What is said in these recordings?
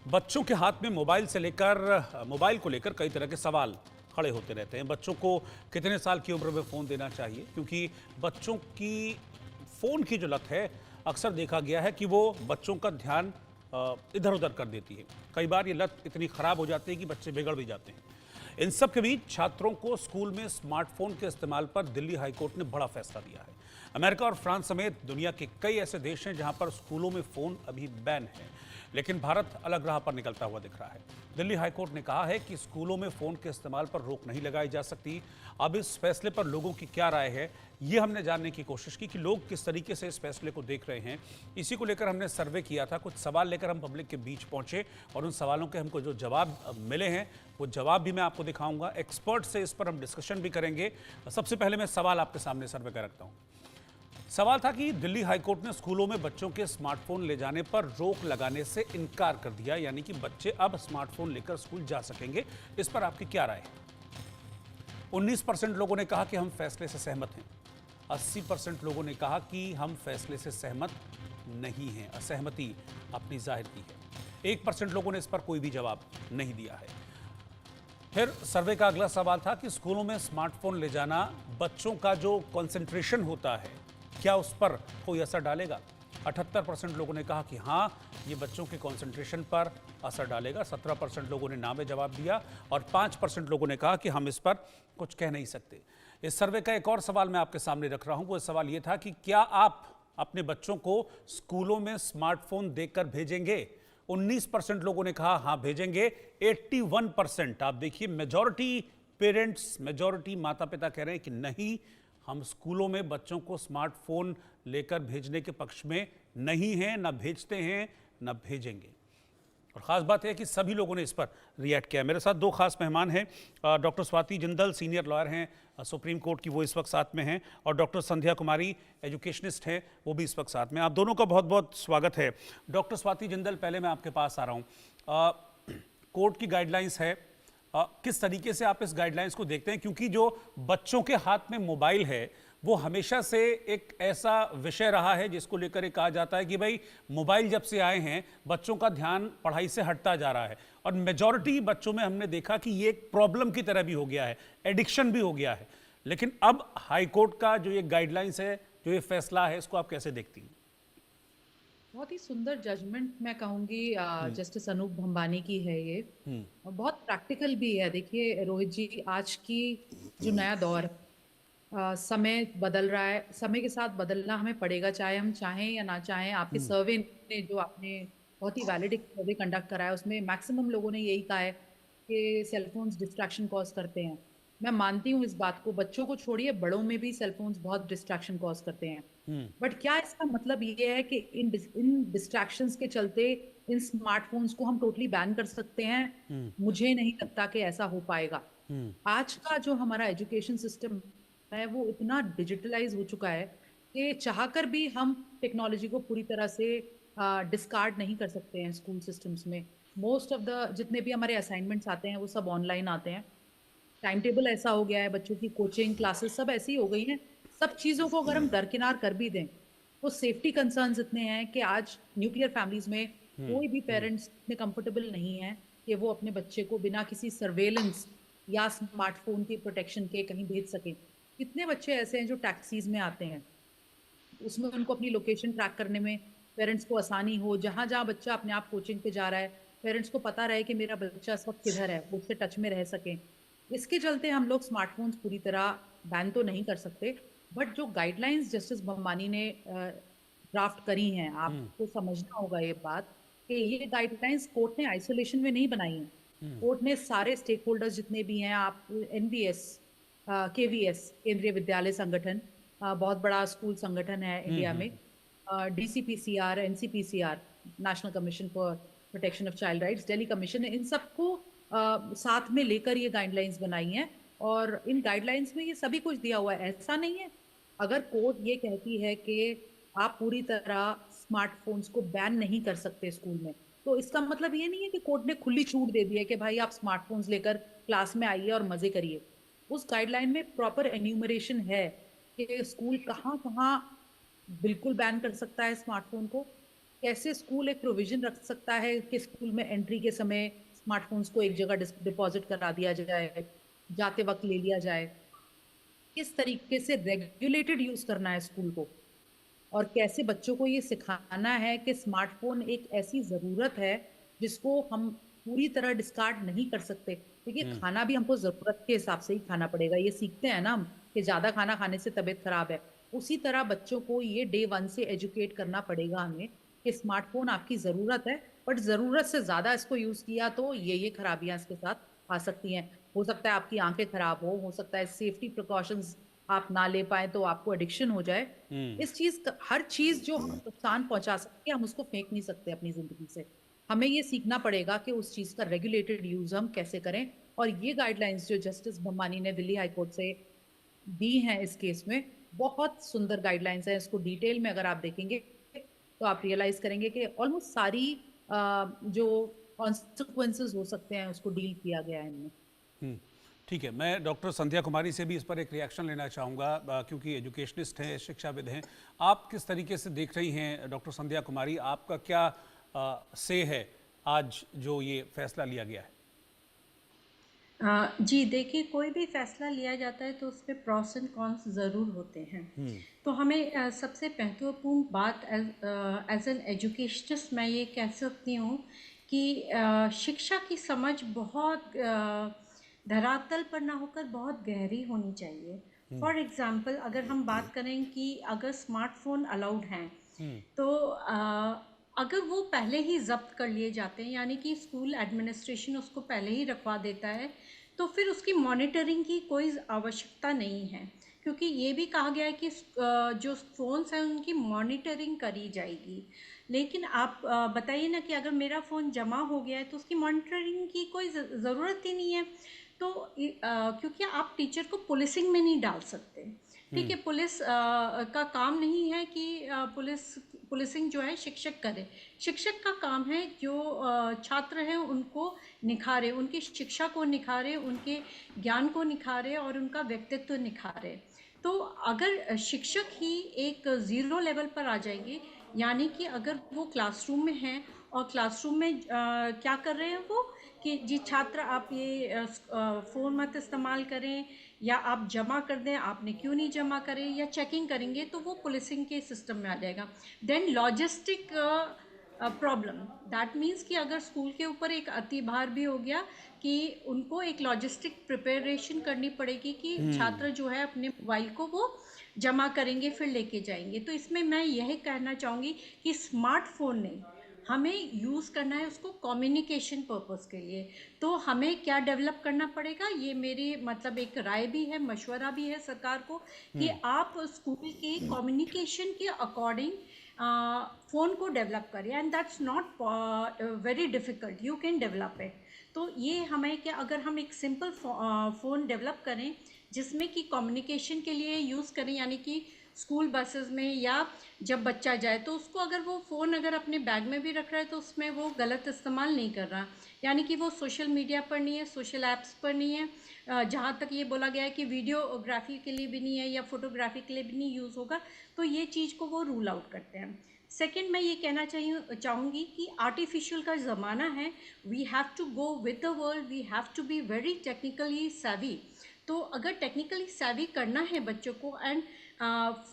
बच्चों के हाथ में मोबाइल को लेकर कई तरह के सवाल खड़े होते रहते हैं। बच्चों को कितने साल की उम्र में फ़ोन देना चाहिए, क्योंकि बच्चों की फ़ोन की जो लत है, अक्सर देखा गया है कि वो बच्चों का ध्यान इधर उधर कर देती है। कई बार ये लत इतनी ख़राब हो जाती है कि बच्चे बिगड़ भी जाते हैं। इन सब के बीच छात्रों को स्कूल में स्मार्टफोन के इस्तेमाल पर दिल्ली हाईकोर्ट ने बड़ा फैसला दिया है। अमेरिका और फ्रांस समेत दुनिया के कई ऐसे देश हैं जहां पर स्कूलों में फ़ोन अभी बैन है, लेकिन भारत अलग राह पर निकलता हुआ दिख रहा है। दिल्ली हाईकोर्ट ने कहा है कि स्कूलों में फ़ोन के इस्तेमाल पर रोक नहीं लगाई जा सकती। अब इस फैसले पर लोगों की क्या राय है, ये हमने जानने की कोशिश की कि लोग किस तरीके से इस फैसले को देख रहे हैं। इसी को लेकर हमने सर्वे किया था, कुछ सवाल लेकर हम पब्लिक के बीच पहुंचे और उन सवालों के हमको जो जवाब मिले हैं वो जवाब भी मैं आपको दिखाऊंगा। एक्सपर्ट से इस पर हम डिस्कशन भी करेंगे। सबसे पहले मैं सवाल आपके सामने सर्वे का रखता हूं। सवाल था कि दिल्ली हाईकोर्ट ने स्कूलों में बच्चों के स्मार्टफोन ले जाने पर रोक लगाने से इनकार कर दिया, यानी कि बच्चे अब स्मार्टफोन लेकर स्कूल जा सकेंगे। इस पर आपकी क्या राय है? 19% लोगों ने कहा कि हम फैसले से सहमत हैं। 80% लोगों ने कहा कि हम फैसले से सहमत नहीं हैं, असहमति अपनी जाहिर की है। 1% लोगों ने इस पर कोई भी जवाब नहीं दिया है। फिर सर्वे का अगला सवाल था कि स्कूलों में स्मार्टफोन ले जाना बच्चों का जो कंसंट्रेशन होता है, क्या उस पर कोई असर डालेगा? 78% लोगों ने कहा कि हाँ, ये बच्चों के कंसंट्रेशन पर असर डालेगा। 17% लोगों ने ना में जवाब दिया और 5% लोगों ने कहा कि हम इस पर कुछ कह नहीं सकते। इस सर्वे का एक और सवाल मैं आपके सामने रख रहा हूं। वो सवाल ये था कि क्या आप अपने बच्चों को स्कूलों में स्मार्टफोन देकर भेजेंगे? 19% लोगों ने कहा हाँ भेजेंगे। 81%, आप देखिए, मेजॉरिटी पेरेंट्स, मेजॉरिटी माता पिता कह रहे हैं कि नहीं, हम स्कूलों में बच्चों को स्मार्टफोन लेकर भेजने के पक्ष में नहीं हैं, ना भेजते हैं, ना भेजेंगे। और ख़ास बात है कि सभी लोगों ने इस पर रिएक्ट किया। मेरे साथ दो खास मेहमान हैं। Doctor Swati Jindal, senior lawyer हैं सुप्रीम कोर्ट की, वो इस वक्त साथ में हैं, और डॉक्टर संध्या कुमारी, एजुकेशनिस्ट हैं, वो भी इस वक्त साथ में। आप दोनों का बहुत बहुत स्वागत है। डॉक्टर स्वाति जिंदल, पहले मैं आपके पास आ रहा हूँ। कोर्ट की गाइडलाइंस है, किस तरीके से आप इस गाइडलाइंस को देखते हैं? क्योंकि जो बच्चों के हाथ में मोबाइल है वो हमेशा से एक ऐसा विषय रहा है जिसको लेकर ये कहा जाता है कि भाई मोबाइल जब से आए हैं बच्चों का ध्यान पढ़ाई से हटता जा रहा है, और मेजॉरिटी बच्चों में हमने देखा कि ये एक प्रॉब्लम की तरह भी हो गया है, एडिक्शन भी हो गया है। लेकिन अब हाई कोर्ट का जो ये गाइडलाइंस है, जो ये फैसला है, इसको आप कैसे देखती हैं? बहुत ही सुंदर जजमेंट मैं कहूंगी जस्टिस अनूप भंबानी की है ये। और बहुत प्रैक्टिकल भी है। देखिए रोहित जी, आज की जो नया दौर है, समय बदल रहा है, समय के साथ बदलना हमें पड़ेगा, चाहे हम चाहें या ना चाहें। आपके सर्वे ने, जो आपने बहुत ही वैलिड एक सर्वे कंडक्ट करा है, उसमें मैक्सिमम लोगों ने यही कहा है कि सेलफोन्स डिस्ट्रैक्शन कॉज करते हैं। मैं मानती हूँ इस बात को, बच्चों को छोड़िए, बड़ों में भी सेलफोन्स बहुत डिस्ट्रैक्शन कॉज करते हैं। बट क्या इसका मतलब ये है कि इन डिस्ट्रैक्शंस के चलते इन स्मार्टफोन्स को हम टोटली बैन कर सकते हैं? मुझे नहीं लगता कि ऐसा हो पाएगा। आज का जो हमारा एजुकेशन सिस्टम है वो इतना डिजिटलाइज हो चुका है कि चाहकर भी हम टेक्नोलॉजी को पूरी तरह से डिस्कार्ड नहीं कर सकते हैं स्कूल सिस्टम्स में। मोस्ट ऑफ द जितने भी हमारे असाइनमेंट्स आते हैं वो सब ऑनलाइन आते हैं। टाइम टेबल ऐसा हो गया है, बच्चों की कोचिंग क्लासेस सब ऐसी हो गई हैं। सब चीजों को अगर हम दरकिनार कर भी दें तो सेफ्टी कंसर्न्स इतने हैं कि आज न्यूक्लियर फैमिलीज में कोई भी पेरेंट्स इतने कंफर्टेबल नहीं है कि वो अपने बच्चे को बिना किसी सर्वेलेंस या स्मार्टफोन की प्रोटेक्शन के कहीं भेज सकें। कितने बच्चे ऐसे हैं जो टैक्सीज में आते हैं, उसमें उनको अपनी लोकेशन ट्रैक करने में पेरेंट्स को आसानी हो, जहां जहां बच्चा अपने आप कोचिंग पे जा रहा है पेरेंट्स को पता रहे कि मेरा बच्चा इस वक्त किधर है, वो उससे टच में रह सके। इसके चलते हम लोग स्मार्टफोन्स पूरी तरह बैन तो नहीं कर सकते, बट जो गाइडलाइंस जस्टिस बम्बानी ने ड्राफ्ट करी हैं, आपको समझना होगा ये बात कि ये गाइडलाइंस कोर्ट ने आइसोलेशन में नहीं बनाई है। कोर्ट ने सारे स्टेक होल्डर्स जितने भी हैं, आप एनवीएस, केवीएस, केंद्रीय विद्यालय संगठन, बहुत बड़ा स्कूल संगठन है इंडिया में, DCPCR, NCPCR, national commission for protection of child rights, Delhi commission, इन सबको साथ में लेकर ये गाइडलाइंस बनाई हैं। और इन गाइडलाइंस में ये सभी कुछ दिया हुआ है। ऐसा नहीं है, अगर कोर्ट ये कहती है कि आप पूरी तरह स्मार्टफोन्स को बैन नहीं कर सकते स्कूल में, तो इसका मतलब ये नहीं है कि कोर्ट ने खुली छूट दे दी है कि भाई आप स्मार्टफोन्स लेकर क्लास में आइए और मजे करिए। उस गाइडलाइन में प्रॉपर एन्यूमरेशन है कि स्कूल कहाँ कहाँ बिल्कुल बैन कर सकता है स्मार्टफोन को, कैसे स्कूल एक प्रोविजन रख सकता है कि स्कूल में एंट्री के समय स्मार्टफोन्स को एक जगह डिपॉजिट करा दिया जाए, जाते वक्त ले लिया जाए, किस तरीके से रेगुलेटेड यूज करना है स्कूल को, और कैसे बच्चों को ये सिखाना है कि स्मार्टफोन एक ऐसी जरूरत है जिसको हम पूरी तरह डिस्कार्ड नहीं कर सकते। देखिए, खाना भी हमको जरूरत के हिसाब से ही खाना पड़ेगा, ये सीखते हैं ना हम कि ज्यादा खाना खाने से तबीयत खराब है। उसी तरह बच्चों को ये डे वन से एजुकेट करना पड़ेगा हमें कि स्मार्टफोन आपकी जरूरत है, बट जरूरत से ज्यादा इसको यूज किया तो ये खराबियां इसके साथ आ सकती हैं। हो सकता है आपकी आंखें खराब हो सकता है सेफ्टी प्रिकॉशंस आप ना ले पाए तो आपको एडिक्शन हो जाए। इस चीज हर चीज जो हमें नुकसान पहुंचा सकती है हम उसको फेंक नहीं सकते अपनी जिंदगी से। हमें ये सीखना पड़ेगा कि उस चीज का रेगुलेटेड यूज हम कैसे करें। और ये गाइडलाइंस जो जस्टिस भम्मानी ने दिल्ली हाई कोर्ट से दी हैं इस केस में, बहुत सुंदर गाइडलाइंस है। इसको डिटेल में अगर आप देखेंगे तो आप रियलाइज करेंगे कि ऑलमोस्ट सारी जो कॉन्सिक्वेंसेस हो सकते हैं उसको डील किया गया है इनमें। ठीक है, मैं डॉक्टर संध्या कुमारी से भी इस पर एक रिएक्शन लेना चाहूँगा, क्योंकि एजुकेशनिस्ट हैं, शिक्षाविद हैं। आप किस तरीके से देख रही हैं डॉक्टर संध्या कुमारी, आपका क्या से है आज जो ये फैसला लिया गया है? जी देखिए, कोई भी फैसला लिया जाता है तो उसमें प्रॉस एंड कॉन्स ज़रूर होते हैं। तो हमें सबसे महत्वपूर्ण बात एज एन एजुकेशनिस्ट मैं ये कह सकती हूँ कि शिक्षा की समझ बहुत धरातल पर ना होकर बहुत गहरी होनी चाहिए। फॉर एग्ज़ाम्पल, अगर हम बात करें कि अगर स्मार्टफोन अलाउड हैं तो अगर वो पहले ही जब्त कर लिए जाते हैं, यानी कि स्कूल एडमिनिस्ट्रेशन उसको पहले ही रखवा देता है, तो फिर उसकी मॉनिटरिंग की कोई आवश्यकता नहीं है, क्योंकि ये भी कहा गया है कि जो फ़ोन्स हैं उनकी मॉनिटरिंग करी जाएगी। लेकिन आप बताइए ना कि अगर मेरा फ़ोन जमा हो गया है तो उसकी मॉनिटरिंग की कोई ज़रूरत ही नहीं है। तो क्योंकि आप टीचर को पुलिसिंग में नहीं डाल सकते। ठीक है, पुलिस का काम नहीं है कि पुलिसिंग जो है शिक्षक करे। शिक्षक का काम है जो छात्र हैं उनको निखारे, उनकी शिक्षा को निखारे, उनके ज्ञान को निखारे और उनका व्यक्तित्व निखारे। तो अगर शिक्षक ही एक ज़ीरो लेवल पर आ जाएंगे, यानी कि अगर वो क्लासरूम में हैं और क्लासरूम में क्या कर रहे हैं वो कि जी छात्र आप ये फ़ोन मत इस्तेमाल करें, या आप जमा कर दें, आपने क्यों नहीं जमा करें, या चेकिंग करेंगे, तो वो पुलिसिंग के सिस्टम में आ जाएगा। Then logistic problem, that means कि अगर स्कूल के ऊपर एक अति भार भी हो गया कि उनको एक लॉजिस्टिक प्रिपरेशन करनी पड़ेगी कि छात्र जो है अपने मोबाइल को वो जमा करेंगे फिर लेके जाएंगे। तो इसमें मैं यही कहना चाहूँगी कि स्मार्टफोन ने हमें यूज़ करना है उसको कम्युनिकेशन पर्पस के लिए। तो हमें क्या डेवलप करना पड़ेगा, ये मेरी मतलब एक राय भी है, मशवरा भी है सरकार को, कि आप स्कूल के कम्युनिकेशन के अकॉर्डिंग फ़ोन को डेवलप करें, and that's not very difficult, you can develop it. तो ये हमें क्या, अगर हम एक सिंपल फ़ोन डेवलप करें जिसमें कि कम्युनिकेशन के लिए यूज़ करें, यानी कि स्कूल बसेस में या जब बच्चा जाए तो उसको अगर वो फ़ोन अगर अपने बैग में भी रख रहा है तो उसमें वो गलत इस्तेमाल नहीं कर रहा, यानी कि वो सोशल मीडिया पर नहीं है, सोशल ऐप्स पर नहीं है, जहाँ तक ये बोला गया है कि वीडियोग्राफी के लिए भी नहीं है या फोटोग्राफी के लिए भी नहीं यूज़ होगा, तो ये चीज़ को वो रूल आउट करते हैं। सेकेंड, मैं ये कहना चाहूँगी कि आर्टिफिशियल का ज़माना है, we have to go with the world, we have to be very technically savvy। तो अगर टेक्निकली savvy करना है बच्चों को, and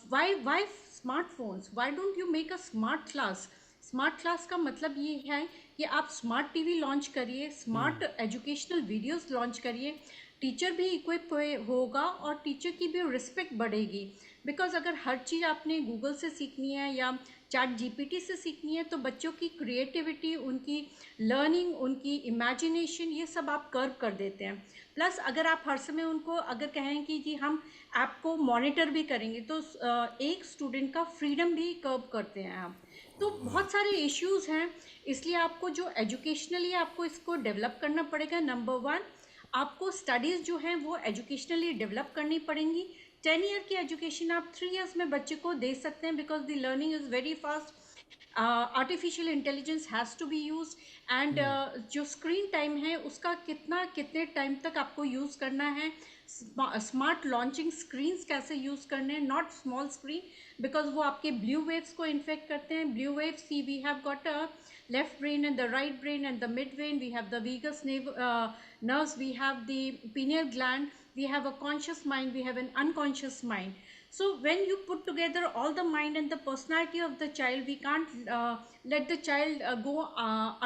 why smartphones, why don't you make a smart class. Smart class का मतलब ये है कि आप स्मार्ट टीवी लॉन्च करिए, स्मार्ट एजुकेशनल वीडियोस लॉन्च करिए, टीचर भी इक्विप होगा और टीचर की भी रिस्पेक्ट बढ़ेगी। बिकॉज अगर हर चीज़ आपने गूगल से सीखनी है या चैट जीपीटी से सीखनी है तो बच्चों की क्रिएटिविटी, उनकी लर्निंग, उनकी इमेजिनेशन, ये सब आप कर्व कर देते हैं। प्लस अगर आप हर समय उनको अगर कहें कि जी हम ऐप को मॉनिटर भी करेंगे तो एक स्टूडेंट का फ्रीडम भी कर्व करते हैं आप। तो बहुत सारे इश्यूज़ हैं, इसलिए आपको जो एजुकेशनली आपको इसको डेवलप करना पड़ेगा। नंबर वन, आपको स्टडीज़ जो हैं वो एजुकेशनली डेवलप करनी पड़ेंगी। 10 ईयर की एजुकेशन आप 3 ईयर्स में बच्चे को दे सकते हैं, because the learning is very fast. Artificial intelligence has to be use, and जो स्क्रीन टाइम है उसका कितने टाइम तक आपको यूज़ करना है, स्मार्ट लॉन्चिंग स्क्रीन्स कैसे यूज करने हैं, नॉट स्मॉल स्क्रीन, बिकॉज वो आपके ब्लू वेव्स को इन्फेक्ट करते हैं. Blue waves, see we have got a left brain and the right brain and the mid brain, we have the vagus nerves, we have the pineal gland, we have a conscious mind, we have an unconscious mind. So when you put together all the mind and the personality of the child, we can't let the child go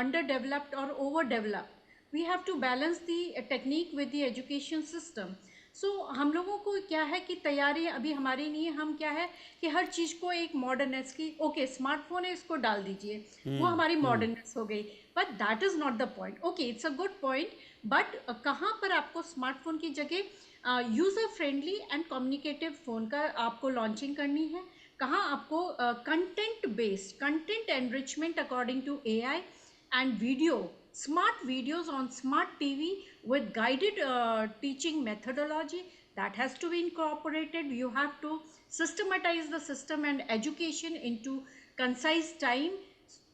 underdeveloped or overdeveloped. We have to balance the technique with the education system. सो हम लोगों को क्या है कि तैयारी अभी हमारी नहीं है. हम क्या है कि हर चीज़ को एक मॉडर्नेस की, ओके स्मार्टफोन है इसको डाल दीजिए, वो हमारी मॉडर्नेस हो गई. But that is not the point. Okay, it's a good point, but कहाँ पर आपको स्मार्टफोन की जगह user friendly and communicative phone का आपको लॉन्चिंग करनी है, कहाँ आपको content based content enrichment according to AI and smart videos on smart TV with guided teaching methodology that has to be incorporated. You have to systematize the system and education into concise time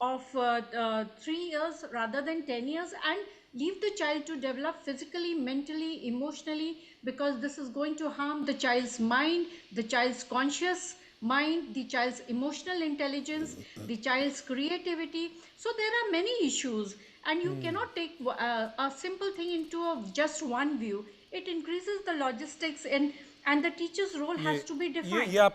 of 3 years rather than 10 years, and leave the child to develop physically, mentally, emotionally, because this is going to harm the child's mind, the child's conscious mind, the child's emotional intelligence, the child's creativity. So there are many issues, and you cannot take a simple thing into just one view. It increases the logistics, and the teacher's role has to be defined. ये